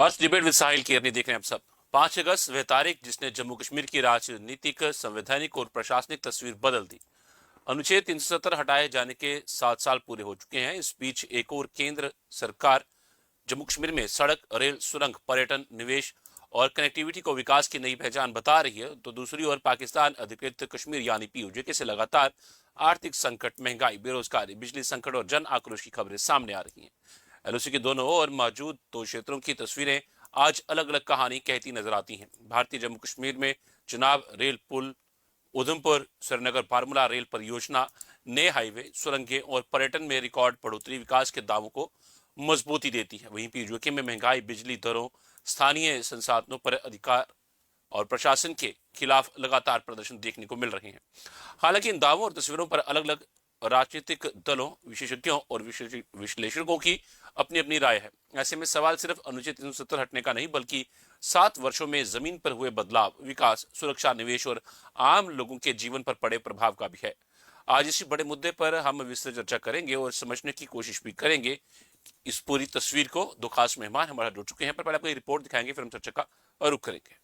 आज debate with साहिल केरनी देख रहे हैं आप सब। 5 अगस्त वह तारीख जिसने जम्मू कश्मीर की राजनीतिक, संवैधानिक और प्रशासनिक तस्वीर बदल दी। अनुच्छेद 370 हटाए जाने के 7 साल पूरे हो चुके हैं। इस बीच एक और केंद्र सरकार जम्मू कश्मीर में सड़क, रेल, सुरंग, पर्यटन, निवेश और कनेक्टिविटी को विकास की नई पहचान बता रही है, तो दूसरी ओर पाकिस्तान अधिकृत कश्मीर यानी पीओजे से लगातार आर्थिक संकट, महंगाई, बेरोजगारी, बिजली संकट और जन आक्रोश की खबरें सामने आ रही हैं। एलओसी के दोनों ओर मौजूद दो क्षेत्रों की तस्वीरें आज अलग अलग कहानी कहती नजर आती हैं। भारतीय जम्मू कश्मीर में चुनाव, रेल पुल, उधमपुर श्रीनगर फार्मूला रेल परियोजना, नए हाईवे, सुरंगें और पर्यटन में रिकॉर्ड बढ़ोतरी विकास के दावों को मजबूती देती है। वहीं पीओके में महंगाई, बिजली दरों, स्थानीय संसाधनों पर अधिकार और प्रशासन के खिलाफ लगातार प्रदर्शन देखने को मिल रहे हैं। हालांकि इन दावों और तस्वीरों पर अलग अलग राजनीतिक दलों, विशेषज्ञों और विश्लेषकों की अपनी अपनी राय है। ऐसे में सवाल सिर्फ अनुच्छेद 370 हटने का नहीं, बल्कि 7 वर्षों में जमीन पर हुए बदलाव, विकास, सुरक्षा, निवेश और आम लोगों के जीवन पर पड़े प्रभाव का भी है। आज इसी बड़े मुद्दे पर हम विस्तृत चर्चा करेंगे और समझने की कोशिश भी करेंगे इस पूरी तस्वीर को। दो खास मेहमान हमारे जुड़ चुके हैं, पर पहले आपको ये रिपोर्ट दिखाएंगे, फिर हम चर्चा का रुख करेंगे।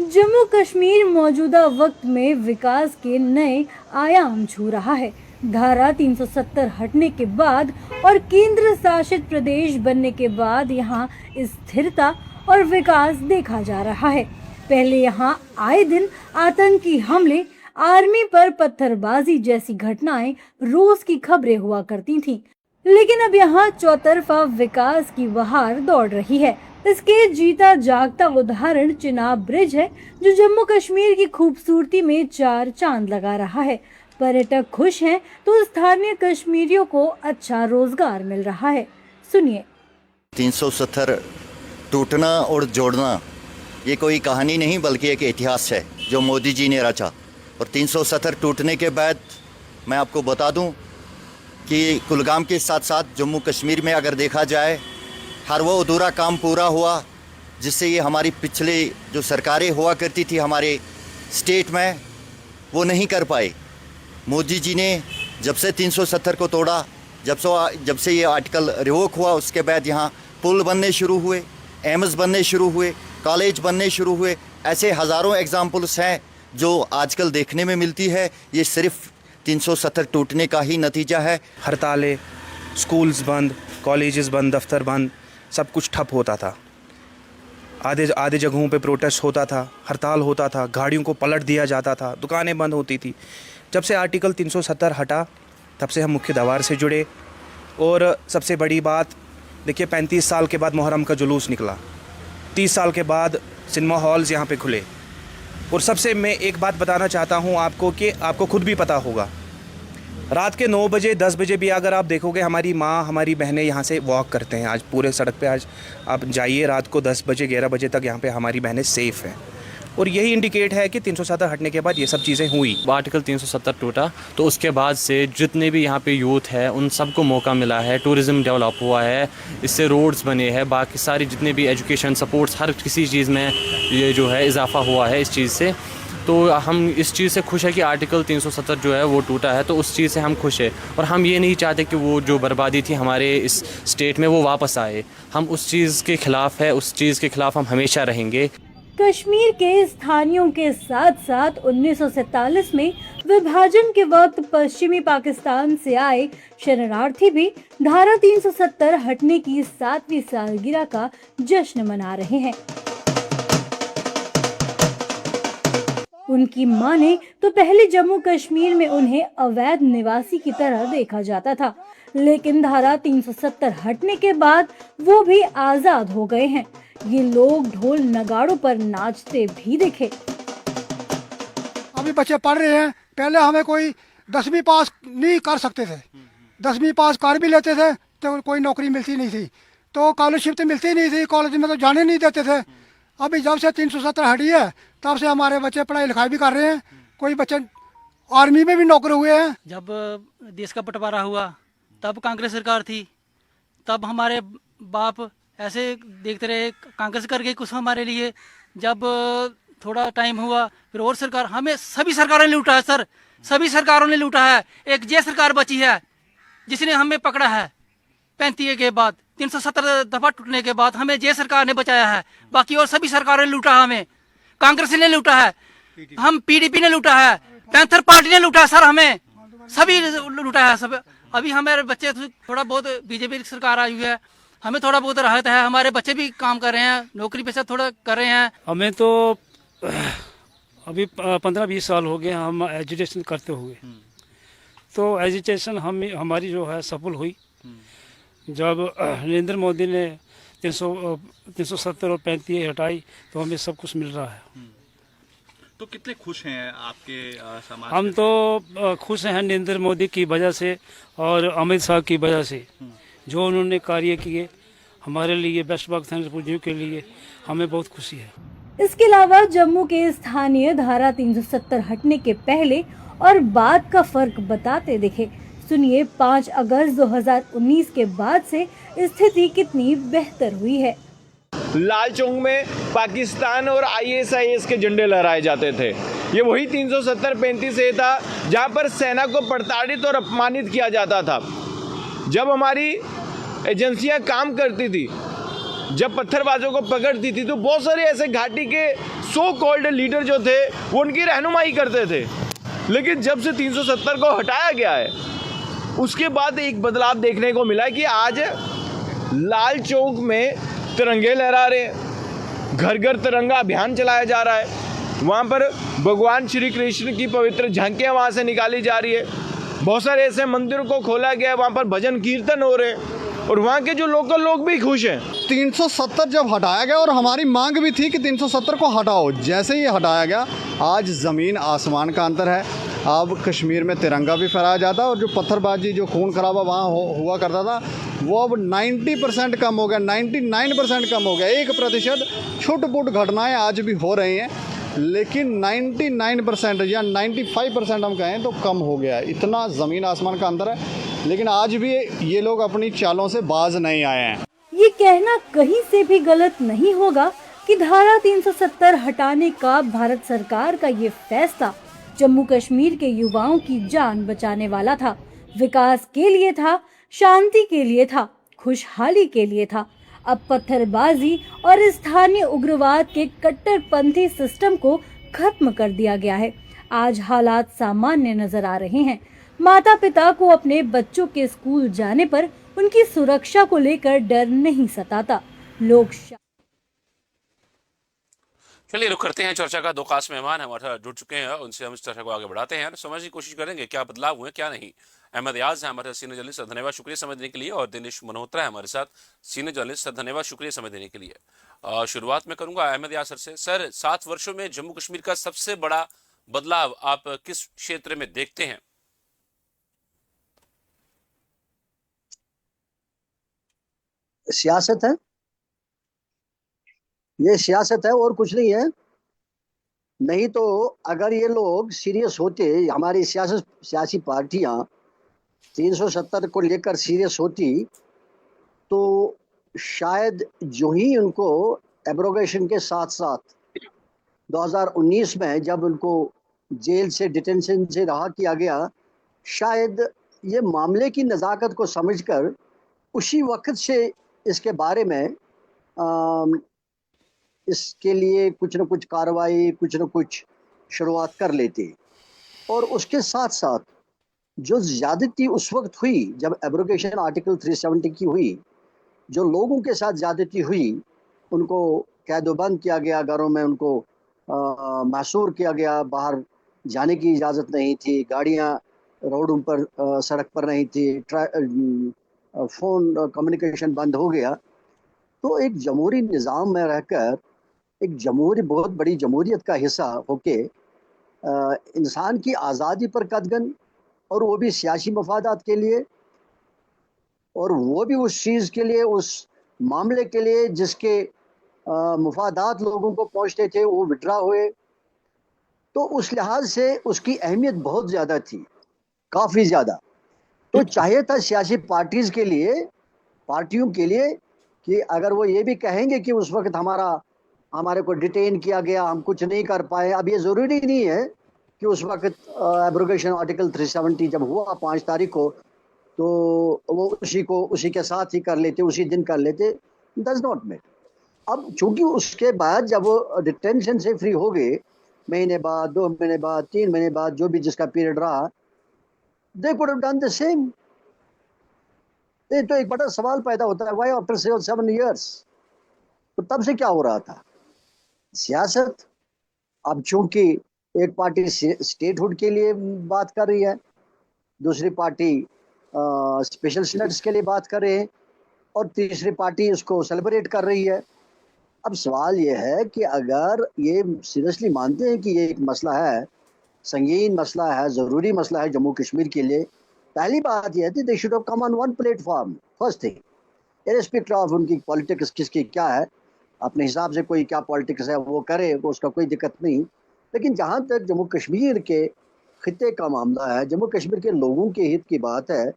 जम्मू कश्मीर मौजूदा वक्त में विकास के नए आयाम छू रहा है। धारा 370 हटने के बाद और केंद्र शासित प्रदेश बनने के बाद यहाँ स्थिरता और विकास देखा जा रहा है। पहले यहाँ आए दिन आतंकी हमले, आर्मी पर पत्थरबाजी जैसी घटनाएं रोज की खबरें हुआ करती थीं। लेकिन अब यहाँ चौतरफा विकास की बहार दौड़ रही है। इसके जीता जागता उदाहरण चिनाब ब्रिज है, जो जम्मू कश्मीर की खूबसूरती में 4 चांद लगा रहा है। पर्यटक खुश हैं तो स्थानीय कश्मीरियों को अच्छा रोजगार मिल रहा है। सुनिए। 370 टूटना और जोड़ना ये कोई कहानी नहीं, बल्कि एक इतिहास है जो मोदी जी ने रचा। और 370 टूटने के बाद मैं आपको बता दूं कि कुलगाम के साथ साथ जम्मू कश्मीर में अगर देखा जाए, हर वो अधूरा काम पूरा हुआ जिससे ये हमारी पिछले जो सरकारें हुआ करती थी हमारे स्टेट में, वो नहीं कर पाए। मोदी जी ने जब से 370 को तोड़ा, जब से ये आर्टिकल रिवोक हुआ, उसके बाद यहाँ पुल बनने शुरू हुए, एम्स बनने शुरू हुए, कॉलेज बनने शुरू हुए। ऐसे हज़ारों एग्जाम्पल्स हैं जो आजकल देखने में मिलती है। ये सिर्फ 370 टूटने का ही नतीजा है। हड़तालें, स्कूल्स बंद, कॉलेजेस बंद, दफ्तर बंद, सब कुछ ठप होता था। आधे जगहों पे प्रोटेस्ट होता था, हड़ताल होता था, गाड़ियों को पलट दिया जाता था, दुकानें बंद होती थी। जब से आर्टिकल 370 हटा, तब से हम मुख्य द्वार से जुड़े। और सबसे बड़ी बात देखिए, 35 साल के बाद मुहर्रम का जुलूस निकला, 30 साल के बाद सिनेमा हॉल्स यहाँ पे खुले। और सबसे मैं एक बात बताना चाहता हूँ आपको कि आपको खुद भी पता होगा, रात के 9 बजे 10 बजे भी अगर आप देखोगे, हमारी माँ, हमारी बहनें यहाँ से वॉक करते हैं। आज पूरे सड़क पे आज आप जाइए, रात को 10 बजे 11 बजे तक यहाँ पे हमारी बहनें सेफ़ हैं। और यही इंडिकेट है कि 370 हटने के बाद ये सब चीज़ें हुई। आर्टिकल 370 टूटा तो उसके बाद से जितने भी यहाँ पे यूथ है उन सबको मौका मिला है, टूरिज़्म डेवलप हुआ है, इससे रोड्स बने हैं, बाकी सारी जितने भी एजुकेशन सपोर्ट्स, हर किसी चीज़ में ये जो है इजाफा हुआ है इस चीज़ से। तो हम इस चीज़ से खुश है कि आर्टिकल 370 जो है वो टूटा है, तो उस चीज़ से हम खुश है। और हम ये नहीं चाहते कि वो जो बर्बादी थी हमारे इस स्टेट में वो वापस आए। हम उस चीज़ के ख़िलाफ़ है, उस चीज़ के ख़िलाफ़ हम हमेशा रहेंगे। कश्मीर के स्थानियों के साथ साथ 1947 में विभाजन के वक्त पश्चिमी पाकिस्तान से आए शरणार्थी भी धारा 370 हटने की 7वीं सालगिरह का जश्न मना रहे हैं। उनकी माने तो पहले जम्मू कश्मीर में उन्हें अवैध निवासी की तरह देखा जाता था, लेकिन धारा 370 हटने के बाद वो भी आजाद हो गए हैं। ये लोग ढोल नगाड़ों पर नाचते भी दिखे। अभी बच्चे पढ़ रहे हैं, पहले हमें कोई 10वीं पास नहीं कर सकते थे, 10वीं पास कर भी लेते थे तो कोई नौकरी मिलती नहीं थी, तो स्कॉलरशिप तो मिलती नहीं थी, कॉलेज में तो जाने नहीं देते थे। अभी जब से 370 हटी है तब से हमारे बच्चे पढ़ाई लिखाई भी कर रहे हैं, कोई बच्चे आर्मी में भी नौकर हुए हैं। जब देश का बंटवारा हुआ तब कांग्रेस सरकार थी, तब हमारे बाप ऐसे देखते रहे, कांग्रेस कर गई कुछ हमारे लिए। जब थोड़ा टाइम हुआ, फिर और सरकार, हमें सभी सरकारों ने लूटा है सर, सभी सरकारों ने लूटा है। एक जे सरकार बची है जिसने हमें पकड़ा है 35 के बाद, 370 दफा टूटने के बाद हमें जे सरकार ने बचाया है। बाकी और सभी सरकारों ने लूटा है हमें। कांग्रेस ने लूटा है, हम पीडीपी ने लूटा है, पैंथर पार्टी ने लूटा है सर, हमें सभी लूटा है सब। अभी हमारे बच्चे थोड़ा बहुत, बीजेपी की सरकार आई हुई है, हमें थोड़ा बहुत राहत है, हमारे बच्चे भी काम कर रहे हैं, नौकरी पेशा थोड़ा कर रहे हैं। हमें तो अभी 15-20 साल हो गए हम एजुकेशन करते हुए, तो एजुकेशन हमारी जो है सफल हुई जब नरेंद्र मोदी ने 370 और 35 हटाई, तो हमें सब कुछ मिल रहा है। तो कितने खुश हैं आपके समाज हम तो खुश हैं नरेंद्र मोदी की वजह से और अमित शाह की वजह से, जो उन्होंने कार्य किए हमारे लिए, वेस्ट पाकिस्तान के लिए, हमें बहुत खुशी है। इसके अलावा जम्मू के स्थानीय धारा 370 हटने के पहले और बाद का फर्क बताते दिखे। सुनिए 5 अगस्त 2019 के बाद से स्थिति कितनी बेहतर हुई है। लाल चौक में पाकिस्तान और ISIS के झंडे लहराए जाते थे। ये वही 370-35 से था जहाँ पर सेना को प्रताड़ित और अपमानित किया जाता था। जब हमारी एजेंसियां काम करती थी, जब पत्थरबाजों को पकड़ती थी, तो बहुत सारे ऐसे घाटी के सो कॉल्ड लीडर जो थे वो उनकी रहनुमाई करते थे। लेकिन जब से 370 को हटाया गया है, उसके बाद एक बदलाव देखने को मिला कि आज लाल चौक में तिरंगे लहरा रहे हैं, घर घर तिरंगा अभियान चलाया जा रहा है। वहाँ पर भगवान श्री कृष्ण की पवित्र झांकियाँ वहाँ से निकाली जा रही है। बहुत सारे ऐसे मंदिरों को खोला गया है, वहाँ पर भजन कीर्तन हो रहे हैं और वहाँ के जो लोकल लोग भी खुश हैं। 370 जब हटाया गया और हमारी मांग भी थी कि 370 को हटाओ, जैसे ही हटाया गया आज ज़मीन आसमान का अंतर है। अब कश्मीर में तिरंगा भी फहराया जाता है और जो पत्थरबाजी, जो खून खराबा वहाँ हुआ करता था, वो अब 90% कम हो गया, 99% कम हो गया। 1% छुट-पुट घटनाएं आज भी हो रही हैं, लेकिन 99% या 95% हम कहें तो कम हो गया है। इतना ज़मीन आसमान का अंतर है, लेकिन आज भी ये लोग अपनी चालों से बाज नहीं आए हैं। ये कहना कहीं से भी गलत नहीं होगा कि धारा 370 हटाने का भारत सरकार का ये फैसला जम्मू कश्मीर के युवाओं की जान बचाने वाला था, विकास के लिए था, शांति के लिए था, खुशहाली के लिए था। अब पत्थरबाजी और स्थानीय उग्रवाद के कट्टरपंथी सिस्टम को खत्म कर दिया गया है। आज हालात सामान्य नजर आ रहे हैं। माता पिता को अपने बच्चों के स्कूल जाने पर उनकी सुरक्षा को लेकर डर नहीं सताता। लोग चलिए रुक करते हैं चर्चा का। दो खास मेहमान हमारे साथ जुड़ चुके हैं, उनसे हम इस चर्चा को आगे बढ़ाते हैं, समझने की कोशिश करेंगे क्या बदलाव हुए क्या नहीं। अहमद याज है हमारे साथ सीनियर जर्नलिस्ट, धन्यवाद शुक्रिया समय देने के लिए। और दिनेश मल्होत्रा है हमारे साथ सीनियर जर्नलिस्ट, धन्यवाद शुक्रिया समय देने के लिए। शुरुआत में करूंगा अहमद याज सर से। सर, 7 वर्षों में जम्मू कश्मीर का सबसे बड़ा बदलाव आप किस क्षेत्र में देखते हैं? सियासत है, ये सियासत है और कुछ नहीं है। नहीं तो अगर ये लोग सीरियस होते, हमारी सियासी पार्टियां 370 को लेकर सीरियस होती, तो शायद जो ही उनको एब्रोगेशन के साथ साथ 2019 में जब उनको जेल से, डिटेंशन से रहा किया गया, शायद ये मामले की नज़ाकत को समझकर उसी वक्त से इसके बारे में इसके लिए कुछ न कुछ कार्रवाई, कुछ न कुछ शुरुआत कर लेते। और उसके साथ साथ जो ज़्यादती उस वक्त हुई जब एब्रोगेशन आर्टिकल 370 की हुई, जो लोगों के साथ ज़्यादती हुई, उनको कैदोबंद किया गया, घरों में उनको महसूर किया गया, बाहर जाने की इजाज़त नहीं थी, गाड़ियाँ रोडों पर, सड़क पर नहीं थी, फ़ोन कम्युनिकेशन बंद हो गया। तो एक जमहूरी निज़ाम में रहकर एक जमहूरी, बहुत बड़ी जमहूरियत का हिस्सा होके इंसान की आज़ादी पर कदगन, और वो भी सियासी मफादात के लिए, और वो भी उस चीज़ के लिए, उस मामले के लिए जिसके मफादात लोगों को पहुँचते थे, वो विड्रा हुए। तो उस लिहाज से उसकी अहमियत बहुत ज़्यादा थी, काफ़ी ज़्यादा। तो चाहिए था सियासी पार्टीज़ के लिए, पार्टियों के लिए, कि अगर वो ये भी कहेंगे कि उस वक्त हमारा हमारे को डिटेन किया गया, हम कुछ नहीं कर पाए। अब ये ज़रूरी नहीं है कि उस वक्त एब्रोगेशन आर्टिकल 370 जब हुआ 5 तारीख को, तो वो उसी के साथ ही कर लेते, उसी दिन कर लेते। Does not met. अब चूंकि उसके बाद जब वो डिटेंशन से फ्री हो गए, महीने बाद, 2 महीने बाद, 3 महीने बाद, जो भी जिसका पीरियड रहा, दे could have done the same. ये तो एक बड़ा सवाल पैदा होता है, व्हाई आफ्टर 7 years? तो तब से क्या हो रहा था? सियासत। अब चूंकि एक पार्टी स्टेटहुड के लिए बात कर रही है, दूसरी पार्टी स्पेशल स्टेटस के लिए बात कर रहे हैं, और तीसरी पार्टी उसको सेलिब्रेट कर रही है। अब सवाल ये है कि अगर ये सीरियसली मानते हैं कि ये एक मसला है, संगीन मसला है, ज़रूरी मसला है जम्मू कश्मीर के लिए, पहली बात यह थी they should have come on one platform first thing, irrespective of उनकी पॉलिटिक्स किसकी क्या है, अपने हिसाब से कोई क्या पॉलिटिक्स है वो करे, वो उसका कोई दिक्कत नहीं। लेकिन जहाँ तक जम्मू कश्मीर के खिते का मामला है, जम्मू कश्मीर के लोगों के हित की बात है,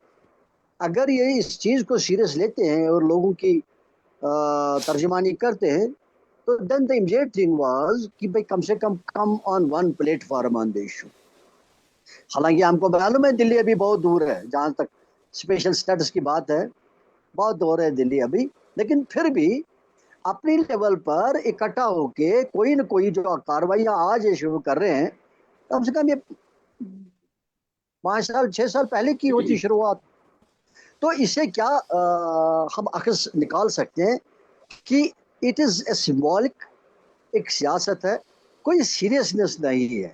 अगर ये इस चीज़ को सीरियस लेते हैं और लोगों की तर्जुमानी करते हैं, तो then the immediate thing was कि भाई कम से कम on one platform on the issue. हालांकि हमको मालूम है दिल्ली अभी बहुत दूर है, जहाँ तक स्पेशल स्टेटस की बात है, बहुत दूर है दिल्ली अभी, लेकिन फिर भी अपनी लेवल पर इकट्ठा होके कोई न कोई जो कार्रवाइयाँ आज ये शुरू कर रहे हैं, कम से कम ये 5 साल 6 साल पहले की होती शुरुआत। तो इसे क्या हम अक्स निकाल सकते हैं कि इट इज़ ए सिंबॉलिक, एक सियासत है, कोई सीरियसनेस नहीं है।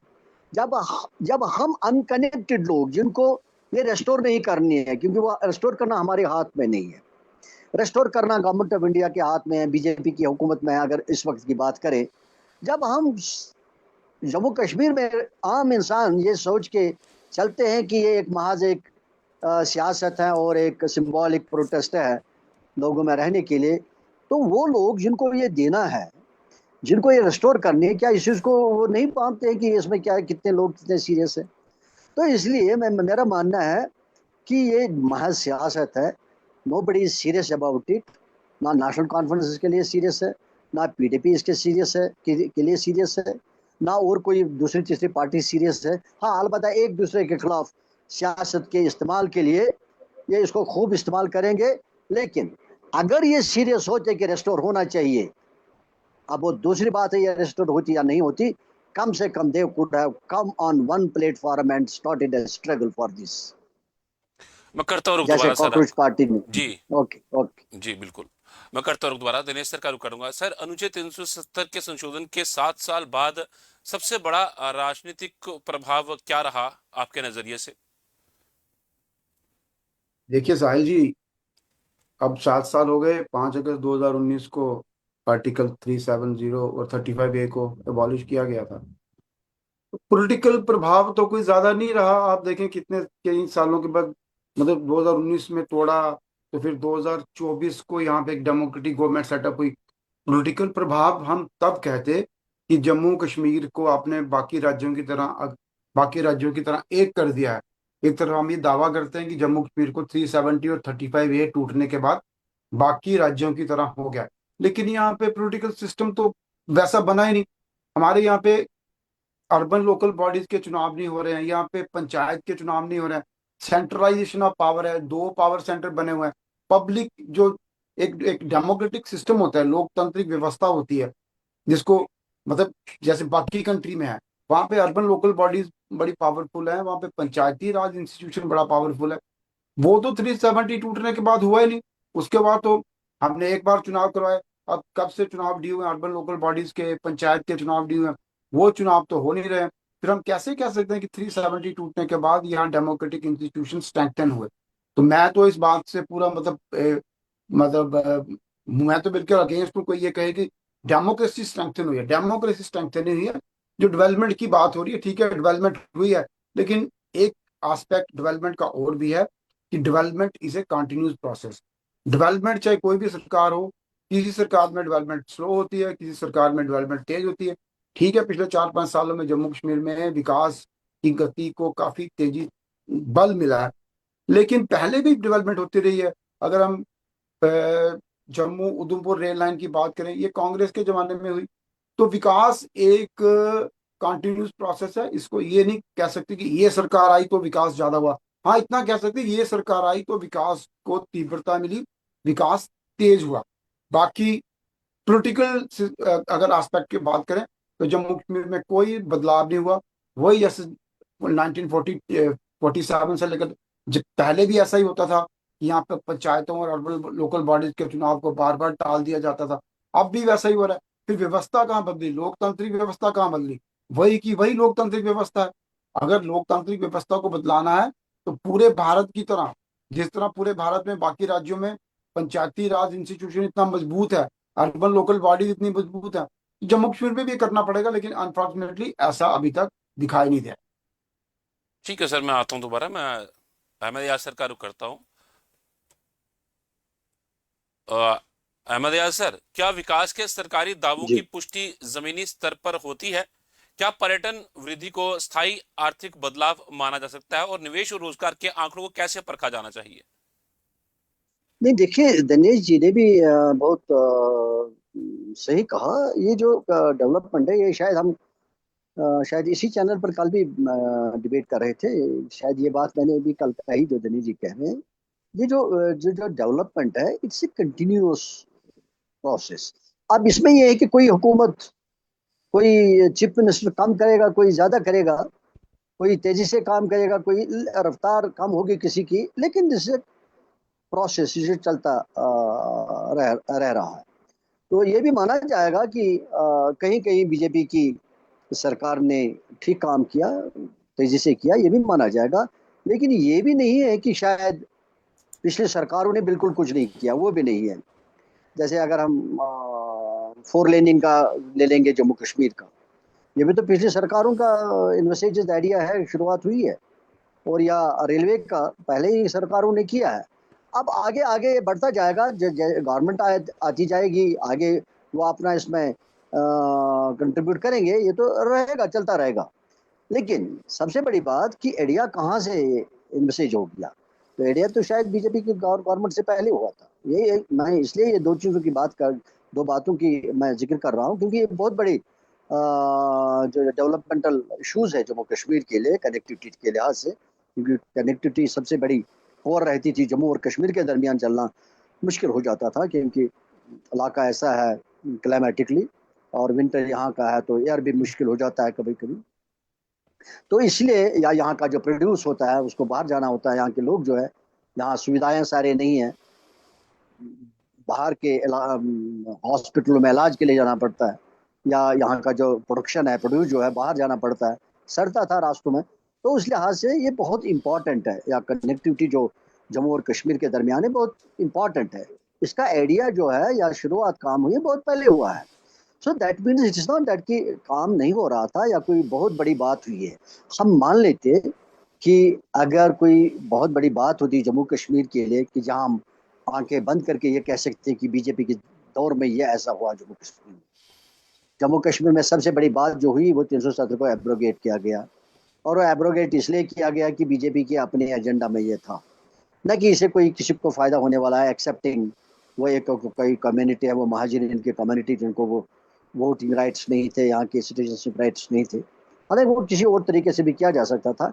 जब हम अनकनेक्टेड लोग जिनको ये रेस्टोर नहीं करनी है, क्योंकि वो रेस्टोर करना हमारे हाथ में नहीं है, रेस्टोर करना गवर्नमेंट ऑफ इंडिया के हाथ में है, बीजेपी की हुकूमत में है अगर इस वक्त की बात करें। जब हम जम्मू कश्मीर में आम इंसान ये सोच के चलते हैं कि ये एक महज एक सियासत है और एक सिंबॉलिक प्रोटेस्ट है लोगों में रहने के लिए, तो वो लोग जिनको ये देना है, जिनको ये रेस्टोर करनी है, क्या इस चीज़ को वो नहीं मानते हैं कि इसमें क्या है, कितने लोग कितने सीरियस हैं? तो इसलिए मेरा मानना है कि ये महज सियासत है, nobody is serious about it. ना नेशनल कॉन्फ्रेंस इसके लिए सीरियस है, ना पीडीपी इसके सीरियस है के लिए सीरियस है, ना और कोई दूसरी तीसरी पार्टी सीरियस है। हाँ, अलबत्ता एक दूसरे के खिलाफ सियासत के इस्तेमाल के लिए ये इसको खूब इस्तेमाल करेंगे, लेकिन अगर ये सीरियस होते कि रेस्टोर होना चाहिए, अब वो दूसरी बात है ये रेस्टोर होती या नहीं होती, कम से कम they could have come on one platform and started a struggle for this, मैं करता हूँ जैसे दोबारा सर। कॉकरोच पार्टी में। जी ओके। जी बिल्कुल, मैं करता हूँ दोबारा। दिनेश सर का रुख करूंगा। सर, अनुच्छेद 370 के संशोधन के 7 साल बाद सबसे बड़ा राजनीतिक प्रभाव क्या रहा आपके नजरिए से? देखिए साहिल जी, अब 7 साल हो गए। 5 अगस्त 2019 को आर्टिकल 370 और 35A को एबॉलिश किया गया था। पॉलिटिकल प्रभाव तो कोई ज्यादा नहीं रहा। आप देखें कितने कई सालों के बाद, मतलब 2019 में तोड़ा, तो फिर 2024 को यहाँ पे एक डेमोक्रेटिक गवर्नमेंट सेटअप हुई। पॉलिटिकल प्रभाव हम तब कहते कि जम्मू कश्मीर को आपने बाकी राज्यों की तरह एक कर दिया है। एक तरफ हम ये दावा करते हैं कि जम्मू कश्मीर को 370 और 35A टूटने के बाद बाकी राज्यों की तरह हो गया, लेकिन यहाँ पे पॉलिटिकल सिस्टम तो वैसा बना ही नहीं। हमारे यहाँ पे अर्बन लोकल बॉडीज के चुनाव नहीं हो रहे हैं, यहाँ पे पंचायत के चुनाव नहीं हो रहे हैं। सेंट्रलाइजेशन ऑफ पावर है, 2 पावर सेंटर बने हुए हैं। पब्लिक जो एक डेमोक्रेटिक सिस्टम होता है, लोकतांत्रिक व्यवस्था होती है, जिसको मतलब जैसे बाकी कंट्री में है, वहां पे अर्बन लोकल बॉडीज बड़ी पावरफुल है, वहां पे पंचायती राज इंस्टीट्यूशन बड़ा पावरफुल है। वो तो 370 टूटने के बाद हुआ ही नहीं। उसके बाद तो हमने एक बार चुनाव करवाए, अब कब से चुनाव डी हुए, अर्बन लोकल बॉडीज के, पंचायत के चुनाव डी हुए, वो चुनाव तो हो नहीं रहे। फिर हम कैसे कह सकते हैं कि 370 टूटने के बाद यहाँ डेमोक्रेटिक इंस्टीट्यूशन स्ट्रेंथन हुए? तो मैं तो इस बात से पूरा मैं तो बिल्कुल अगेंस्ट हूँ कोई ये कहे कि डेमोक्रेसी स्ट्रेंथन हुई है। डेमोक्रेसी स्ट्रेंथन हुई है। जो डेवलपमेंट की बात हो रही है, ठीक है, डेवलपमेंट हुई है, लेकिन एक एस्पेक्ट डेवलपमेंट का और भी है कि development is a continuous process. Development चाहे कोई भी सरकार हो, किसी सरकार में डेवलपमेंट स्लो होती है, किसी सरकार में डेवलपमेंट तेज होती है। ठीक है, पिछले 4-5 सालों में जम्मू कश्मीर में विकास की गति को काफी तेजी बल मिला है, लेकिन पहले भी डेवलपमेंट होती रही है। अगर हम जम्मू उधमपुर रेल लाइन की बात करें, ये कांग्रेस के जमाने में हुई। तो विकास एक कंटिन्यूस प्रोसेस है। इसको ये नहीं कह सकते कि ये सरकार आई तो विकास ज्यादा हुआ। हाँ, इतना कह सकते ये सरकार आई तो विकास को तीव्रता मिली, विकास तेज हुआ। बाकी पॉलिटिकल अगर एस्पेक्ट की बात करें तो जम्मू कश्मीर में कोई बदलाव नहीं हुआ। वही जैसे 1947 से लेकर जब पहले भी ऐसा ही होता था, यहाँ पे पंचायतों और अर्बन लोकल बॉडीज के चुनाव को बार बार टाल दिया जाता था। अब भी वैसा ही हो रहा है। फिर व्यवस्था कहाँ बदली, लोकतांत्रिक व्यवस्था कहाँ बदली, वही की वही लोकतांत्रिक व्यवस्था है। अगर लोकतांत्रिक व्यवस्था को बदलाना है तो पूरे भारत की तरह, जिस तरह पूरे भारत में बाकी राज्यों में पंचायती राज इंस्टीट्यूशन इतना मजबूत है, अर्बन लोकल बॉडीज इतनी मजबूत है, जम्मू कश्मीर में भी करना पड़ेगा। लेकिन अनफॉर्चुनेटली ऐसा अभी तक दिखाई नहीं दिया। ठीक है सर, मैं आता हूं दोबारा। मैं अहमद यार सर का रुख करता हूं। अहमद यार सर, क्या विकास के सरकारी दावों जी। की पुष्टि जमीनी स्तर पर होती है? क्या पर्यटन वृद्धि को स्थायी आर्थिक बदलाव माना जा सकता है, और निवेश और रोजगार के आंकड़ों को कैसे परखा जाना चाहिए? नहीं, देखिए दिनेश जी ने भी बहुत सही कहा। ये जो डेवलपमेंट है, ये शायद हम शायद इसी चैनल पर कल भी डिबेट कर रहे थे। शायद ये बात मैंने भी कल कही जो दिनेश जी कह रहे हैं। ये जो डेवलपमेंट है, इट्स ए कंटिन्यूअस प्रोसेस। अब इसमें ये है कि कोई हुकूमत, कोई चीफ मिनिस्टर कम करेगा, कोई ज्यादा करेगा, कोई तेजी से काम करेगा, कोई रफ्तार कम होगी किसी की, लेकिन दिस प्रोसेस इसे चलता रह रहा है। तो ये भी माना जाएगा कि कहीं कहीं बीजेपी की सरकार ने ठीक काम किया, तेजी से किया, ये भी माना जाएगा। लेकिन ये भी नहीं है कि शायद पिछली सरकारों ने बिल्कुल कुछ नहीं किया, वो भी नहीं है। जैसे अगर हम 4 लेनिंग का ले लेंगे जम्मू कश्मीर का, ये भी तो पिछली सरकारों का इन्वेस्टेज आइडिया है, शुरुआत हुई है। और या रेलवे का पहले ही सरकारों ने किया है। अब आगे आगे बढ़ता जाएगा, गवर्नमेंट आती जाएगी आगे, वो अपना इसमें कंट्रीब्यूट करेंगे, ये तो रहेगा, चलता रहेगा। लेकिन सबसे बड़ी बात कि एडिया कहाँ से इन्वेस्टेज हो गया, तो एडिया तो शायद बीजेपी की गवर्नमेंट से पहले हुआ था। ये मैं इसलिए ये दो चीज़ों की दो बातों की मैं जिक्र कर रहा हूँ, क्योंकि ये बहुत बड़ी जो डेवलपमेंटल इशूज़ है जम्मू कश्मीर के लिए, कनेक्टिविटी के लिहाज से। क्योंकि कनेक्टिविटी सबसे बड़ी और रहती थी, जम्मू और कश्मीर के दरमियान चलना मुश्किल हो जाता था, क्योंकि इलाका ऐसा है क्लाइमेटिकली, और विंटर यहाँ का है तो एयर भी मुश्किल हो जाता है कभी कभी। तो इसलिए या यहाँ का जो प्रोड्यूस होता है उसको बाहर जाना होता है। यहाँ के लोग जो है, यहाँ सुविधाएं सारे नहीं है, बाहर के हॉस्पिटलों में इलाज के लिए जाना पड़ता है, या यहाँ का जो प्रोडक्शन है, प्रोड्यूस जो है, बाहर जाना पड़ता है, सड़ता था रास्तों में। तो उस लिहाज से ये बहुत इंपॉर्टेंट है, या कनेक्टिविटी जो जम्मू और कश्मीर के दरमियान है, बहुत इंपॉर्टेंट है। इसका आइडिया जो है या शुरुआत काम हुई है बहुत पहले हुआ है। So that means it is not that कि काम नहीं हो रहा था या कोई बहुत बड़ी बात हुई है। हम मान लेते कि अगर कोई बहुत बड़ी बात होती जम्मू कश्मीर के लिए, कि जहां हम आंखें बंद करके ये कह सकते हैं कि बीजेपी के दौर में ये ऐसा हुआ जम्मू कश्मीर में। जम्मू कश्मीर में सबसे बड़ी बात जो हुई वो 370 को एब्रोगेट किया गया, और वो एब्रोगेट इसलिए किया गया कि बीजेपी के अपने एजेंडा में ये था, न कि इसे कोई किसी को फ़ायदा होने वाला है। एक्सेप्टिंग वो एक कोई कम्युनिटी है, वो महाजरीन की कम्युनिटी, जिनको वो वोटिंग राइट्स नहीं थे, यहाँ के सिटीजनशिप राइट्स नहीं थे, अगर वो किसी और तरीके से भी किया जा सकता था।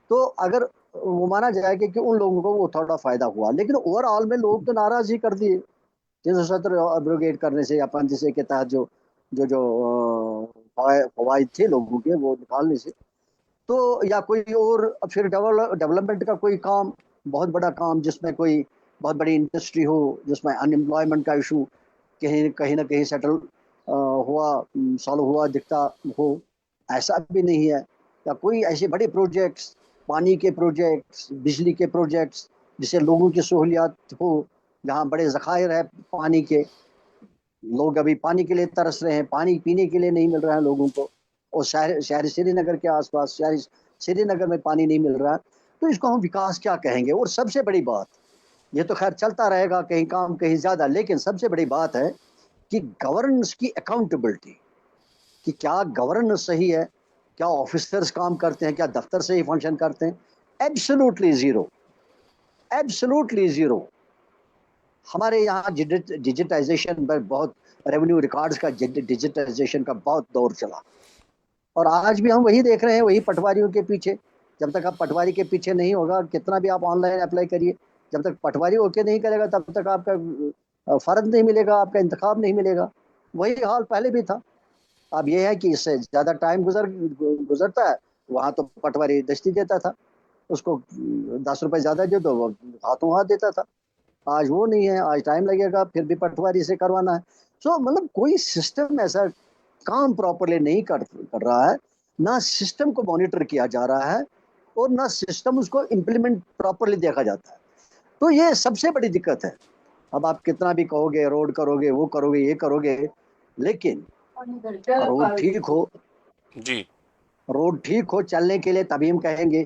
तो अगर वो माना जाएगा कि उन लोगों को वो थोड़ा फ़ायदा हुआ, लेकिन ओवरऑल में लोग तो नाराज़ ही कर दिए 370 एब्रोगेट करने से, या 35 के तहत जो जो जो फवाइद थे लोगों के वो निकालने से। तो या कोई और फिर डेवलपमेंट का कोई काम, बहुत बड़ा काम, जिसमें कोई बहुत बड़ी इंडस्ट्री हो, जिसमें अनएम्प्लॉयमेंट का इशू कहीं ना कहीं सेटल सॉल्व हुआ दिखता हो, ऐसा भी नहीं है। या कोई ऐसे बड़े प्रोजेक्ट्स, पानी के प्रोजेक्ट्स, बिजली के प्रोजेक्ट्स, जिससे लोगों की सहूलियात हो, जहाँ बड़े ज़खायर है पानी के, लोग अभी पानी के लिए तरस रहे हैं, पानी पीने के लिए नहीं मिल रहा है लोगों को, और शहर श्रीनगर के आसपास, शहर श्रीनगर में पानी नहीं मिल रहा है। तो इसको हम विकास क्या कहेंगे? और सबसे बड़ी बात, ये तो खैर चलता रहेगा, कहीं काम कहीं ज़्यादा, लेकिन सबसे बड़ी बात है कि गवर्नेंस की अकाउंटेबिलिटी, कि क्या गवर्नेंस सही है, क्या ऑफिसर्स काम करते हैं, क्या दफ्तर से ही फंक्शन करते हैं? Absolutely zero, absolutely zero. हमारे यहाँ डिजिटाइजेशन पर बहुत, रेवेन्यू रिकॉर्ड्स का डिजिटाइजेशन का बहुत दौर चला, और आज भी हम वही देख रहे हैं, वही पटवारियों के पीछे। जब तक आप पटवारी के पीछे नहीं होगा, कितना भी आप ऑनलाइन अप्लाई करिए, जब तक पटवारी ओके नहीं करेगा तब तक आपका फर्ज नहीं मिलेगा, आपका इंतखाब नहीं मिलेगा। वही हाल पहले भी था। अब ये है कि इससे ज़्यादा टाइम गुजरता है, वहाँ तो पटवारी दस्ती देता था, उसको 10 रुपए ज़्यादा दे दो, वो हाथों हाथ देता था। आज वो नहीं है, आज टाइम लगेगा, फिर भी पटवारी से करवाना है। सो मतलब कोई सिस्टम ऐसा काम प्रॉपरली नहीं कर रहा है, ना सिस्टम को मॉनिटर किया जा रहा है, और ना सिस्टम उसको इम्प्लीमेंट प्रॉपरली देखा जाता है। तो ये सबसे बड़ी दिक्कत है। अब आप कितना भी कहोगे, रोड करोगे, वो करोगे, ये करोगे, लेकिन रोड ठीक हो, जी। रोड ठीक हो चलने के लिए, तभी हम कहेंगे।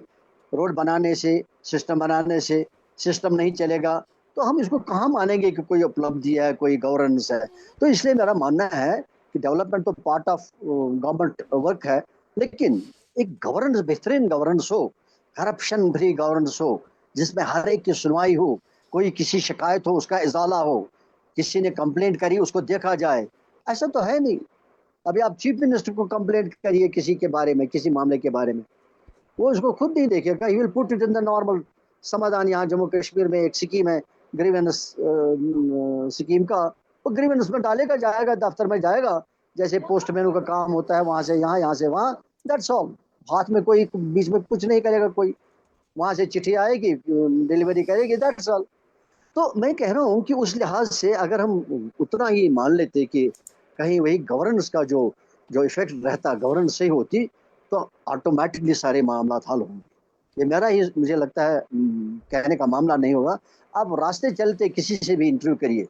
रोड बनाने से, सिस्टम बनाने से सिस्टम नहीं चलेगा तो हम इसको कहाँ मानेंगे कि कोई उपलब्धि है, कोई गवर्नेंस है। तो इसलिए मेरा मानना है कि डेवलपमेंट तो पार्ट ऑफ गवर्नमेंट वर्क है, लेकिन एक गवर्नेंस, बेहतरीन गवर्नेंस हो, करप्शन फ्री गवर्नेंस हो, जिसमें हर एक की सुनवाई हो, कोई किसी शिकायत हो उसका इजाला हो, किसी ने कंप्लेंट करी उसको देखा जाए। ऐसा तो है नहीं। अभी आप चीफ मिनिस्टर को कंप्लेंट करिए किसी के बारे में, किसी मामले के बारे में, वो उसको खुद नहीं देखेगा, he will put it in the normal समाधान। यहाँ जम्मू कश्मीर में एक स्कीम है, ग्रीवेंस स्कीम का, वो ग्रीवेंस में डालेगा, जाएगा दफ्तर में जाएगा, जैसे पोस्टमैन का काम होता है, वहाँ से यहाँ, यहाँ से वहाँ, दैट्स ऑल। हाथ में कोई बीच में कुछ नहीं करेगा कोई, वहाँ से चिट्ठी आएगी, डिलीवरी करेगी, दैट्स ऑल। तो मैं कह रहा हूँ कि उस लिहाज से अगर हम उतना ही मान लेते कि कहीं वही गवर्नेंस का जो जो इफेक्ट रहता, गवर्नेंस सही होती, तो ऑटोमेटिकली सारे मामला हल होंगे। ये मेरा ही मुझे लगता है कहने का मामला नहीं होगा। आप रास्ते चलते किसी से भी इंटरव्यू करिए,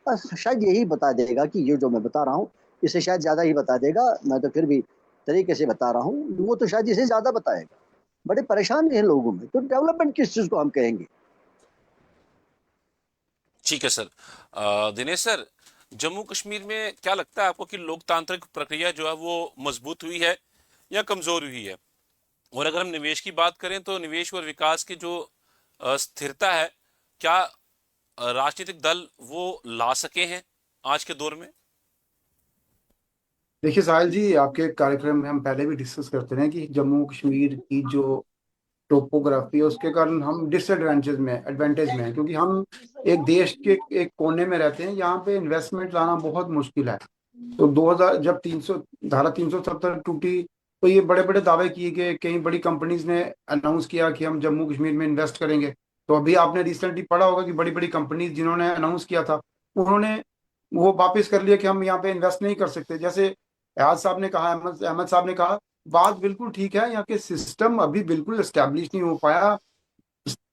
बस शायद यही बता देगा कि ये जो मैं बता रहा हूँ, इससे शायद ज़्यादा ही बता देगा। मैं तो फिर भी तरीके से बता रहा हूँ, वो तो शायद इसे ज़्यादा बताएगा। बड़े परेशान हैं लोगों में, तो डेवलपमेंट किस चीज़ को हम कहेंगे। ठीक है सर। दिनेश सर, जम्मू कश्मीर में क्या लगता है आपको कि लोकतांत्रिक प्रक्रिया जो है वो मजबूत हुई है या कमजोर हुई है? और अगर हम निवेश की बात करें तो निवेश और विकास की जो स्थिरता है, क्या राजनीतिक दल वो ला सके हैं आज के दौर में? देखिए साहिल जी, आपके कार्यक्रम में हम पहले भी डिस्कस करते रहे कि जम्मू कश्मीर की जो टोपोग्राफी है उसके कारण हम डिसएडवांटेज में, एडवांटेज में है, क्योंकि हम एक देश के एक कोने में रहते हैं, यहाँ पे इन्वेस्टमेंट लाना बहुत मुश्किल है। तो 2000 जब 300 धारा 370 टूटी तो ये बड़े बड़े दावे किए गए, कई बड़ी कंपनीज ने अनाउंस किया कि हम जम्मू कश्मीर में इन्वेस्ट करेंगे। तो अभी आपने रिसेंटली पढ़ा होगा कि बड़ी बड़ी कंपनीज जिन्होंने अनाउंस किया था, उन्होंने वो वापस कर लिया कि हम यहाँ पे इन्वेस्ट नहीं कर सकते। जैसे एयाज साहब ने कहा, अहमद साहब ने कहा, बात बिल्कुल ठीक है, यहाँ के सिस्टम अभी बिल्कुल एस्टेब्लिश नहीं हो पाया,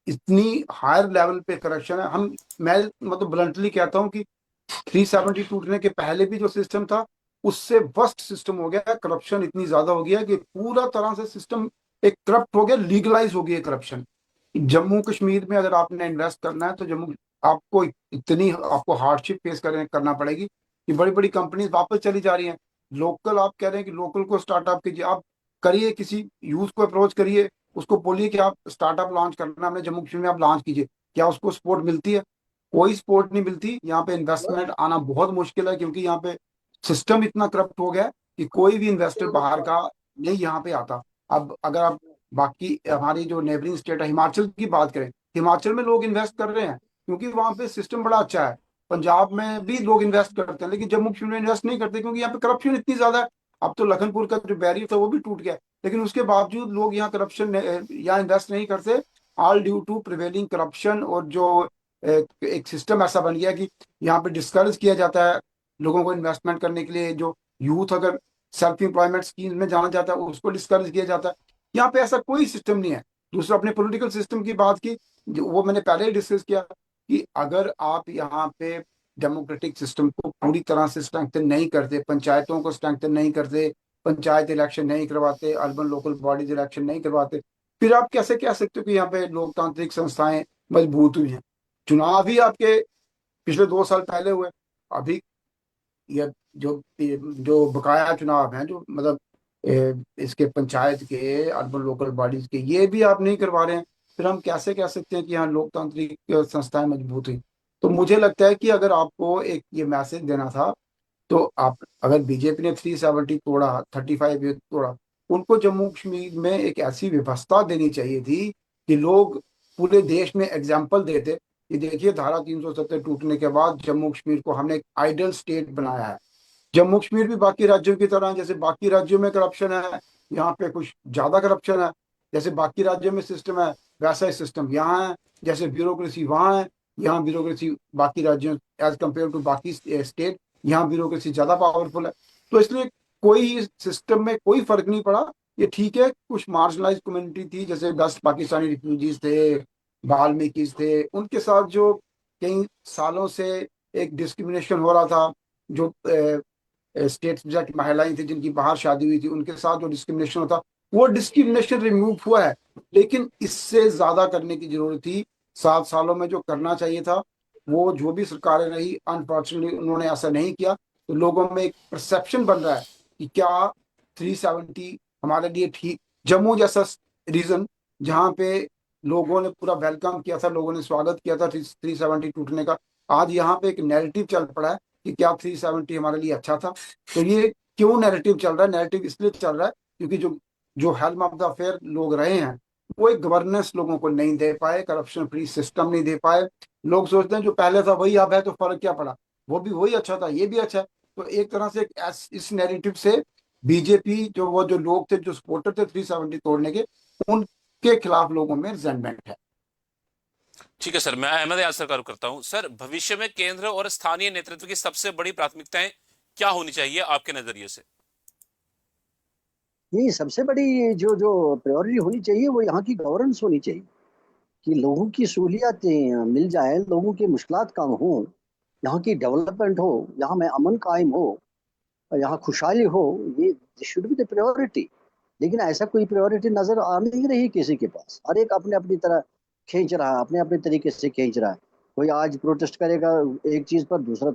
इतनी हायर लेवल पे करप्शन है। मैं मतलब ब्लंटली कहता हूँ कि 370 टूटने के पहले भी जो सिस्टम था उससे वर्स्ट सिस्टम हो गया है। करप्शन इतनी ज्यादा हो गया कि पूरा तरह से सिस्टम एक करप्ट हो गया, लीगलाइज हो गई है करप्शन। जम्मू कश्मीर में अगर आपने इन्वेस्ट करना है तो जम्मू आपको इतनी आपको हार्डशिप फेस करना पड़ेगी कि बड़ी बड़ी कंपनीज वापस चली जा रही हैं। लोकल आप कह रहे हैं कि लोकल को स्टार्टअप कीजिए, आप करिए, किसी यूथ को अप्रोच करिए, उसको बोलिए कि आप स्टार्टअप लॉन्च करना है जम्मू कश्मीर में, आप लॉन्च कीजिए। क्या उसको सपोर्ट मिलती है? कोई सपोर्ट नहीं मिलती। यहाँ पे इन्वेस्टमेंट आना बहुत मुश्किल है, क्योंकि यहाँ पे सिस्टम इतना करप्ट हो गया है कि कोई भी इन्वेस्टर बाहर का नहीं यहाँ पे आता। अब अगर आप बाकी हमारी जो नेबरिंग स्टेट है हिमाचल की बात करें, हिमाचल में लोग इन्वेस्ट कर रहे हैं क्योंकि वहाँ पे सिस्टम बड़ा अच्छा है। पंजाब में भी लोग इन्वेस्ट करते हैं, लेकिन जम्मू कश्मीर में इन्वेस्ट नहीं करते क्योंकि यहाँ पे करप्शन इतनी ज्यादा है। अब तो लखनपुर का जो बैरियर था वो भी टूट गया, लेकिन उसके बावजूद लोग यहाँ करप्शन यहाँ इन्वेस्ट नहीं करते, all due to prevailing corruption. और जो एक सिस्टम ऐसा बन गया कि यहाँ पे डिस्करेज किया जाता है लोगों को इन्वेस्टमेंट करने के लिए। जो यूथ अगर सेल्फ एम्प्लॉयमेंट स्कीम में जाना चाहता है उसको डिस्करेज किया जाता है। यहाँ पे ऐसा कोई सिस्टम नहीं है। दूसरा, अपने पॉलिटिकल सिस्टम की बात की, वो मैंने पहले ही डिस्कस किया कि अगर आप यहाँ पे डेमोक्रेटिक सिस्टम को पूरी तरह से स्ट्रेंथन नहीं करते, पंचायतों को स्ट्रेंथन नहीं करते, पंचायत इलेक्शन नहीं करवाते, अर्बन लोकल बॉडीज इलेक्शन नहीं करवाते, फिर आप कैसे कह सकते हो कि यहाँ पे लोकतांत्रिक संस्थाएं मजबूत हुई हैं? चुनाव ही आपके पिछले 2 साल पहले हुए, अभी ये जो जो बकाया चुनाव हैं, जो मतलब इसके पंचायत के, अर्बन लोकल बॉडीज के, ये भी आप नहीं करवा रहे हैं। फिर हम कैसे कह सकते हैं कि यहाँ लोकतांत्रिक संस्थाएं मजबूत हुई? तो मुझे लगता है कि अगर आपको एक ये मैसेज देना था, तो आप अगर बीजेपी ने 370 तोड़ा, 35 तोड़ा, उनको जम्मू कश्मीर में एक ऐसी व्यवस्था देनी चाहिए थी कि लोग पूरे देश में एग्जाम्पल देते कि देखिए धारा 370 टूटने के बाद जम्मू कश्मीर को हमने एक आइडल स्टेट बनाया है। जम्मू कश्मीर भी बाकी राज्यों की तरह है, जैसे बाकी राज्यों में करप्शन है, यहाँ पे कुछ ज्यादा करप्शन है। जैसे बाकी राज्यों में सिस्टम है, वैसा ही सिस्टम यहाँ है। जैसे ब्यूरोक्रेसी वहाँ है, यहाँ ब्यूरोक्रेसी बाकी राज्यों एज कम्पेयर टू बाकी स्टेट, यहाँ ब्यूरोक्रेसी ज्यादा पावरफुल है। तो इसलिए कोई सिस्टम में कोई फर्क नहीं पड़ा। ये ठीक है, कुछ मार्जिनलाइज कम्युनिटी थी, जैसे 10 पाकिस्तानी रिफ्यूजीज थे, वाल्मीकि थे, उनके साथ जो कई सालों से एक डिस्क्रिमिनेशन हो रहा था, जो स्टेट सब्जेक्ट महिलाएं थी जिनकी बाहर शादी हुई थी, उनके साथ जो डिस्क्रिमिनेशन होता, वो डिस्क्रिमिनेशन रिमूव हुआ है। लेकिन इससे ज्यादा करने की जरूरत थी। 7 सालों में जो करना चाहिए था, वो जो भी सरकारें रही, अनफॉर्चुनेटली उन्होंने ऐसा नहीं किया। तो लोगों में एक परसेप्शन बन रहा है कि क्या 370 हमारे लिए ठीक। जम्मू जैसा रीजन जहाँ पे लोगों ने पूरा वेलकम किया था, लोगों ने स्वागत किया था 370 टूटने का, आज यहाँ पे एक नैरेटिव चल पड़ा है कि क्या 370 हमारे लिए अच्छा था। तो ये क्यों नैरेटिव चल रहा है? नैरेटिव इसलिए चल रहा है क्योंकि जो जो हेल्म ऑफ द अफेयर लोग रहे हैं, वो एक गवर्नेंस लोगों को नहीं दे पाए, करप्शन फ्री सिस्टम नहीं दे पाए। लोग सोचते हैं जो पहले था वही अब है, तो फर्क क्या पड़ा, वो भी वही अच्छा था, ये भी अच्छा है। तो एक तरह से इस नैरेटिव से बीजेपी जो लोग थे, जो सपोर्टर थे 370 तोड़ने के, उनके खिलाफ लोगों में रिजेंटमेंट है। ठीक है सर, मैं अहमद याद सरकार करता हूं। सर, भविष्य में केंद्र और स्थानीय नेतृत्व की सबसे बड़ी प्राथमिकताएं क्या होनी चाहिए आपके नजरिए से? ये सबसे बड़ी जो जो प्रायोरिटी होनी चाहिए वो यहाँ की गवर्नेंस होनी चाहिए, कि लोगों की सहूलियतें मिल जाए, लोगों की मुश्किलात कम हो, यहाँ की डेवलपमेंट हो, यहाँ में अमन कायम हो, यहाँ खुशहाली हो। ये शुड बी द प्रायोरिटी। लेकिन ऐसा कोई प्रायोरिटी नजर आ नहीं रही किसी के पास। हर एक अपने अपनी तरह खींच रहा है, अपने अपने तरीके से खींच रहा है। कोई आज प्रोटेस्ट करेगा एक चीज पर, दूसरा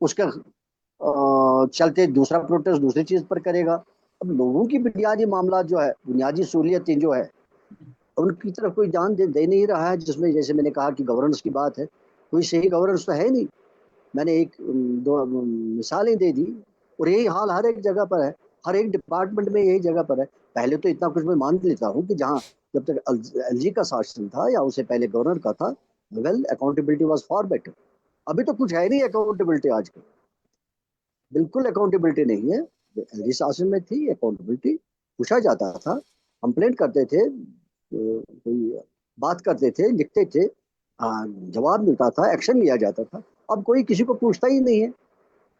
उसके चलते दूसरा प्रोटेस्ट दूसरी चीज पर करेगा। अब लोगों की बुनियादी मामला जो है, बुनियादी सहूलियतें जो है, उनकी तरफ कोई ध्यान दे नहीं रहा है। जिसमें जैसे मैंने कहा कि गवर्नेंस की बात है, कोई सही गवर्नेंस तो है नहीं। मैंने एक दो मिसालें दे दी, और यही हाल हर एक जगह पर है, हर एक डिपार्टमेंट में यही जगह पर है। पहले तो इतना कुछ मैं मान लेता हूँ कि जहाँ जब तक एलजी का शासन था या उससे पहले गवर्नर का था, well accountability was for better. अभी तो कुछ है नहीं अकाउंटेबिलिटी आजकल, बिल्कुल अकाउंटेबिलिटी नहीं है। एलजी शासन में थी अकाउंटेबिलिटी, पूछा जाता था, कंप्लेंट करते थे, कोई बात करते थे, लिखते थे, जवाब मिलता था, एक्शन लिया जाता था। अब कोई किसी को पूछता ही नहीं है,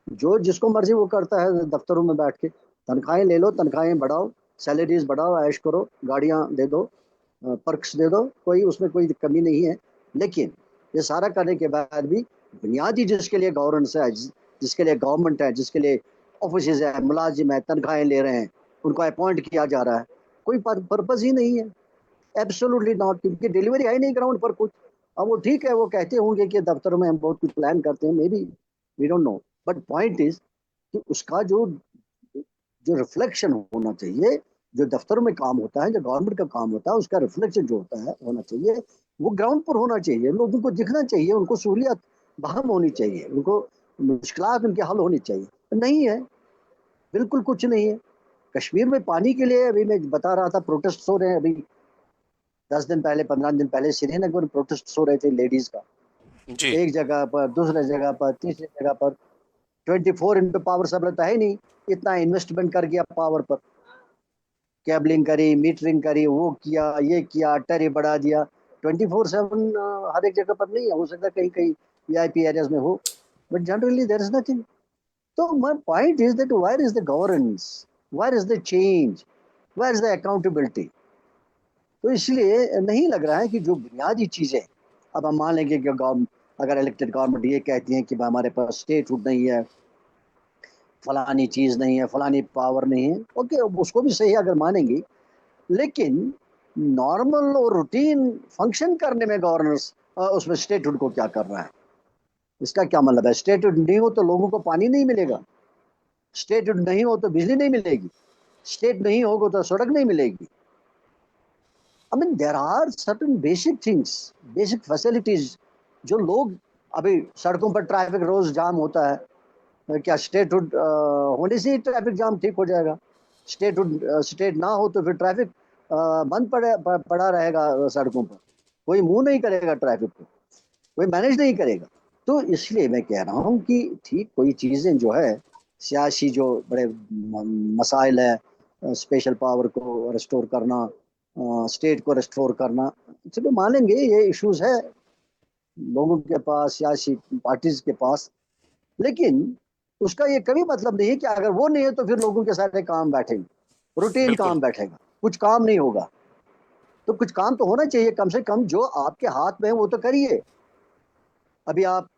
जो जिसको मर्जी वो करता है दफ्तरों में बैठ के। तनख्वाहें ले लो, तनख्वाहें बढ़ाओ, सैलरीज बढ़ाओ, ऐश करो, गाड़ियां दे दो, पर्क्स दे दो, कोई उसमें कोई कमी नहीं है। लेकिन ये सारा करने के बाद भी बुनियादी जिसके लिए गवर्नेंस है, जिसके लिए गवर्नमेंट है, जिसके लिए ऑफिस है, मुलाजिम है, तनख्वाहें ले रहे हैं, उनको अपॉइंट किया जा रहा है, कोई पर्पज ही नहीं है। एब्सोल्युटली नॉट, क्योंकि डिलीवरी है ही नहीं ग्राउंड पर कुछ। अब वो ठीक है, वो कहते होंगे कि दफ्तरों में हम बहुत कुछ प्लान करते हैं, maybe, we don't know, but point is कि उसका जो जो रिफ्लेक्शन होना चाहिए, जो दफ्तरों में काम होता है, जो गवर्नमेंट का काम होता है, उसका रिफ्लेक्शन जो होता है होना चाहिए, वो ग्राउंड पर होना चाहिए। लोगों को दिखना चाहिए, उनको सहूलियत बहाल होनी चाहिए, उनको मुश्किलात उनके हल होनी चाहिए। नहीं है, बिल्कुल कुछ नहीं है। कश्मीर में पानी के लिए अभी मैं बता रहा था, प्रोटेस्ट हो रहे हैं। अभी 10 दिन पहले, 15 दिन पहले श्रीनगर में प्रोटेस्ट हो रहे थे लेडीज का, जी। एक जगह पर, दूसरे जगह पर, तीसरी जगह पर। 24 इंटू पावर सप्लाई तो है नहीं, इतना इन्वेस्टमेंट कर गया पावर पर, केबलिंग करी, मीटरिंग करी, वो किया, ये किया, टैरिफ बढ़ा दिया। 24/7 हर एक जगह पर नहीं है, हो सकता है कहीं कहीं वीआईपी एरियाज में हो, but generally there is nothing. तो my point is that where is the governance, where is the change, where is the accountability. तो इसलिए नहीं लग रहा है कि जो बुनियादी चीजें, अब हम मान लेंगे कि अगर इलेक्टेड गवर्नमेंट ये कहती है कि हमारे पास स्टेटहुड नहीं है, फलानी चीज नहीं है, फलानी पावर नहीं है, ओके, उसको भी सही अगर मानेंगी, लेकिन नॉर्मल और रूटीन फंक्शन करने में गवर्नेंस उसमें स्टेटहुड को क्या कर रहा है? इसका क्या मतलब है? स्टेटहुड नहीं हो तो लोगों को पानी नहीं मिलेगा, स्टेटहुड नहीं हो तो बिजली नहीं मिलेगी, स्टेट नहीं होगा तो सड़क नहीं मिलेगी। I mean, there are certain basic things, basic facilities जो लोग अभी सड़कों पर ट्रैफिक रोज जाम होता है, क्या स्टेटहुड होने से ही ट्रैफिक जाम ठीक हो जाएगा? स्टेट ना हो तो फिर ट्रैफिक बंद पड़ा रहेगा सड़कों पर, कोई मूव नहीं करेगा ट्रैफिक को, कोई मैनेज नहीं करेगा। तो इसलिए मैं कह रहा हूँ कि ठीक कोई चीज़ें जो है सियासी जो बड़े मसाइल है, स्पेशल पावर को रिस्टोर करना, स्टेट को रिस्टोर करना, चलो मानेंगे ये इश्यूज है लोगों के पास, सियासी पार्टीज के पास, लेकिन उसका ये कभी मतलब नहीं है कि अगर वो नहीं है तो फिर लोगों के सारे काम बैठेंगे, रूटीन काम बैठेगा, कुछ काम नहीं होगा। तो कुछ काम तो होना चाहिए, कम से कम जो आपके हाथ में है वो तो करिए। अभी आप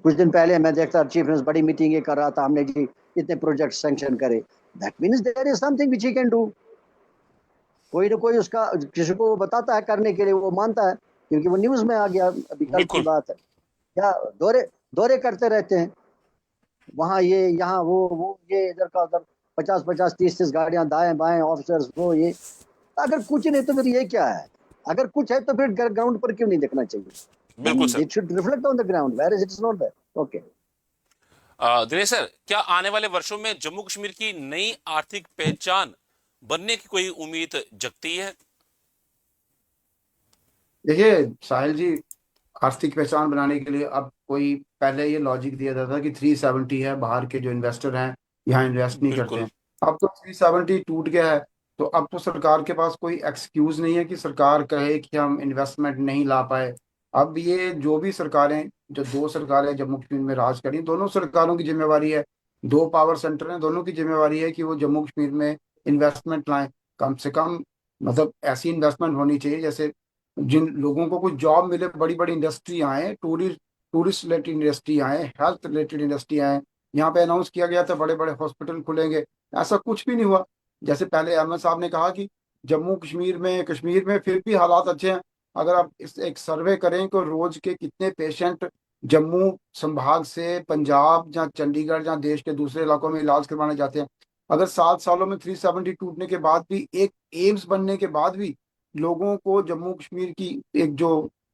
कुछ दिन पहले मैं देखता चीफ मिनिस्टर बड़ी मीटिंग ये कर रहा था, हमने जी इतने प्रोजेक्ट सैंक्शन करे, that means there is something which he can do. कोई ना कोई उसका किसी को बताता है करने के लिए, वो मानता है क्योंकि वो न्यूज में आ गया। अभी कल की बात है, क्या दौरे करते रहते हैं, वहाँ ये यहाँ वो ये इधर का उधर, 50-50 30-30 गाड़ियां दाएं बाएं, ऑफिसर्स वो ये। अगर कुछ नहीं तो फिर ये क्या है? अगर कुछ है तो फिर ग्राउंड पर क्यों नहीं देखना चाहिए? बिल्कुल sir. It should reflect on the ground, where is it is not there. Okay Dinesh sir, क्या आने वाले वर्षों में जम्मू कश्मीर की नई आर्थिक पहचान बनने की कोई उम्मीद जगती है? देखिए साहिल जी, आर्थिक पहचान बनाने के लिए अब कोई पहले ये लॉजिक दिया जाता था कि 370 है, बाहर के जो इन्वेस्टर हैं यहाँ इन्वेस्ट नहीं करते हैं। अब तो 370 टूट गया है, तो अब तो सरकार के पास कोई एक्सक्यूज नहीं है कि सरकार कहे कि हम इन्वेस्टमेंट नहीं ला पाए। अब ये जो भी सरकारें, जो दो सरकारें जम्मू कश्मीर में राज करी, दोनों सरकारों की जिम्मेवारी है, दो पावर सेंटर हैं, दोनों की जिम्मेवारी है कि वो जम्मू कश्मीर में इन्वेस्टमेंट लाएं। कम से कम मतलब ऐसी इन्वेस्टमेंट होनी चाहिए जैसे जिन लोगों को कुछ जॉब मिले, बड़ी बड़ी इंडस्ट्री आए, टूरिस्ट रिलेटेड इंडस्ट्री आए, हेल्थ रिलेटेड इंडस्ट्री आए। यहाँ पे अनाउंस किया गया था बड़े बड़े हॉस्पिटल खुलेंगे, ऐसा कुछ भी नहीं हुआ। जैसे पहले अहमद साहब ने कहा कि जम्मू कश्मीर में फिर भी हालात अच्छे हैं। अगर आप इस एक सर्वे करें कि रोज के कितने पेशेंट जम्मू संभाग से पंजाब या चंडीगढ़ या देश के दूसरे इलाकों में इलाज करवाने जाते हैं, अगर 7 सालों में 370 टूटने के बाद भी, एक एम्स बनने के बाद भी लोगों को जम्मू कश्मीर की एक जो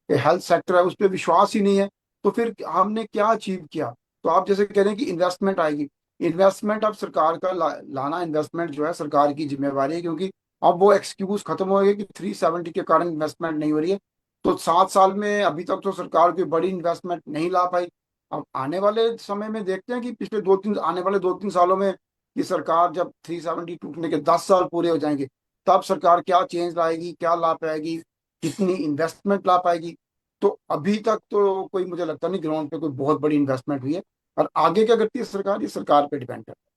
हेल्थ सेक्टर है उस पर विश्वास ही नहीं है, तो फिर हमने क्या अचीव किया? तो आप जैसे कह रहे हैं कि इन्वेस्टमेंट आएगी, इन्वेस्टमेंट अब सरकार का लाना इन्वेस्टमेंट जो है सरकार की जिम्मेवारी है, क्योंकि अब वो एक्सक्यूज खत्म हो गया कि 370 के कारण इन्वेस्टमेंट नहीं हो रही है। तो 7 साल में अभी तक तो सरकार कोई बड़ी इन्वेस्टमेंट नहीं ला पाई। अब आने वाले समय में देखते हैं कि आने वाले 2-3 सालों में कि सरकार जब 370 टूटने के 10 साल पूरे हो जाएंगे, तब सरकार क्या चेंज लाएगी, क्या ला पाएगी, कितनी इन्वेस्टमेंट ला पाएगी। तो अभी तक तो कोई, मुझे लगता नहीं ग्राउंड पे कोई बहुत बड़ी इन्वेस्टमेंट हुई है, और आगे क्या करती है सरकार, ये सरकार पे डिपेंड करता है।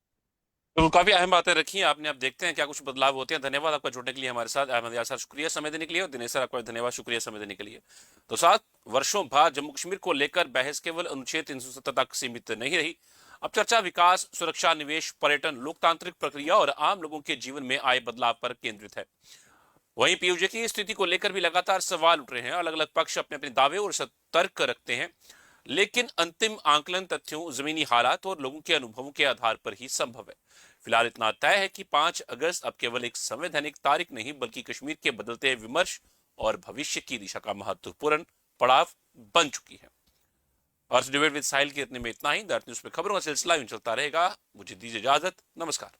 तो काफी अहम बातें रखी हैं आपने। अब देखते हैं क्या कुछ बदलाव होते हैं। धन्यवाद आपका जुड़ने के लिए हमारे साथ। अहमद यार सर, शुक्रिया समय देने के लिए, और दिनेश सर आपका धन्यवाद, शुक्रिया समय देने के लिए। तो 7 वर्षों बाद जम्मू कश्मीर को लेकर बहस केवल अनुच्छेद 370 तक सीमित नहीं रही। अब चर्चा विकास, सुरक्षा, निवेश, पर्यटन, लोकतांत्रिक प्रक्रिया और आम लोगों के जीवन में आए बदलाव पर केंद्रित है। वहीं पीओजे की स्थिति को लेकर भी लगातार सवाल उठ रहे हैं। अलग अलग पक्ष अपने अपने दावे और तर्क रखते हैं, लेकिन अंतिम आंकलन तथ्यों, जमीनी हालात और लोगों के अनुभवों के आधार पर ही संभव है। फिलहाल इतना तय है कि 5 अगस्त अब केवल एक संवैधानिक तारीख नहीं, बल्कि कश्मीर के बदलते विमर्श और भविष्य की दिशा का महत्वपूर्ण पड़ाव बन चुकी है। और डिबेट विद साहिल के इतने में इतना ही। दैट न्यूज पे खबरों का सिलसिला यूं चलता रहेगा। मुझे दीजिए इजाजत, नमस्कार।